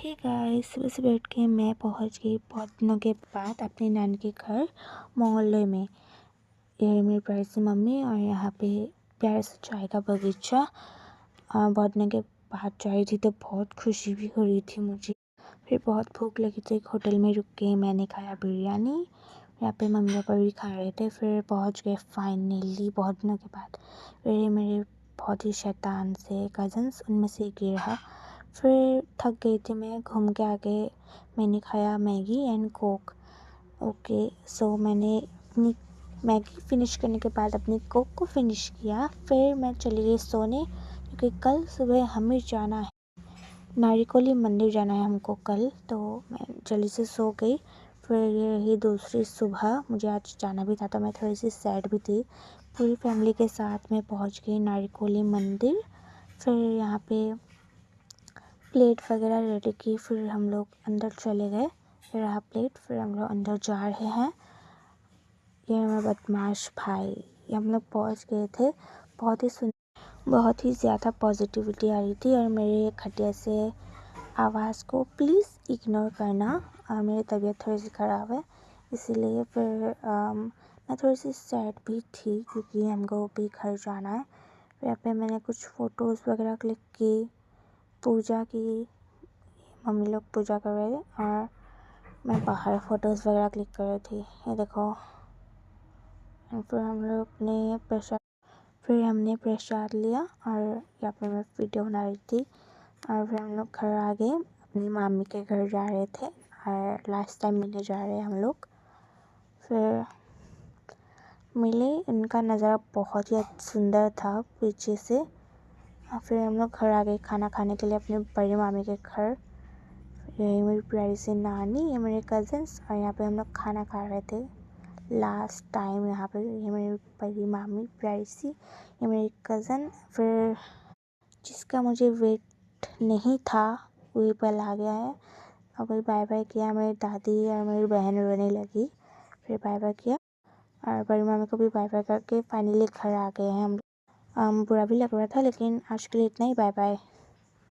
Hey guys, सुबह सुबह उठ के मैं पहुंच गई बहुत दिनों के बाद अपनी नानी के घर मोहल्ले में। ये मेरी प्यारी सी मम्मी और यहाँ पे प्यारे से चाय का बगीचा। बहुत दिनों के बाद जा रही थी तो बहुत खुशी भी हो रही थी मुझे। फिर बहुत भूख लगी तो एक होटल में रुक के मैंने खाया बिरयानी। यहाँ पे मम्मी पापा भी खा रहे थे। फिर पहुँच गए फाइनली बहुत दिनों के बाद। फिर मेरे बहुत ही शैतान से कज़न्स उनमें से एक ही रहा। फिर थक गई थी मैं, घूम के आके मैंने खाया मैगी एंड कोक। ओके, सो मैंने अपनी मैगी फ़िनिश करने के बाद अपनी कोक को फ़िनिश किया। फिर मैं चली गई सोने क्योंकि कल सुबह हमें जाना है, नारिकोली मंदिर जाना है हमको कल। तो मैं जल्दी से सो गई। फिर यही दूसरी सुबह मुझे आज जाना भी था तो मैं थोड़ी सी सैड भी थी। पूरी फैमिली के साथ में पहुंच गई नारिकोली मंदिर। फिर यहाँ पे प्लेट वगैरह रेडी की। फिर हम लोग अंदर चले गए। फिर रहा प्लेट। फिर हम लोग अंदर जा रहे हैं। ये मेरा बदमाश भाई, ये हम लोग पहुँच गए थे। बहुत ही ज़्यादा पॉजिटिविटी आ रही थी और मेरे खटिया से आवाज़ को प्लीज़ इग्नोर करना। मेरी तबीयत थोड़ी सी ख़राब है इसीलिए। फिर मैं थोड़ी सी सैड भी थी क्योंकि हमको भी घर जाना है। फिर यहाँ पे मैंने कुछ फ़ोटोज़ वगैरह क्लिक की, पूजा की। मम्मी लोग पूजा कर रहे थे और मैं बाहर फ़ोटोज़ वगैरह क्लिक कर रही थी। ये देखो। फिर हमने प्रसाद लिया और यहाँ पे मैं वीडियो बना रही थी। और फिर हम लोग घर आ गए। अपनी मामी के घर जा रहे थे और लास्ट टाइम मिलने जा रहे हैं हम लोग। फिर मिले, इनका नज़ारा बहुत ही सुंदर था पीछे से। और फिर हम लोग घर आ गए खाना खाने के लिए अपने बड़ी मामी के घर। ये मेरी प्यारी सी नानी, ये मेरे कज़न्स और यहाँ पे हम लोग खाना खा रहे थे लास्ट टाइम यहाँ पे। ये मेरी बड़ी मामी प्यारी सी, ये मेरी कज़न। फिर जिसका मुझे वेट नहीं था वही पल आ गया है। और वही बाय बाय किया। मेरी दादी और मेरी बहन रोने लगी। फिर बाय बाय किया और बड़ी मामी को भी बाय बाय करके फाइनली घर आ गए हैं हम। बुरा भी लग रहा था लेकिन आज के लिए इतना ही। Bye bye.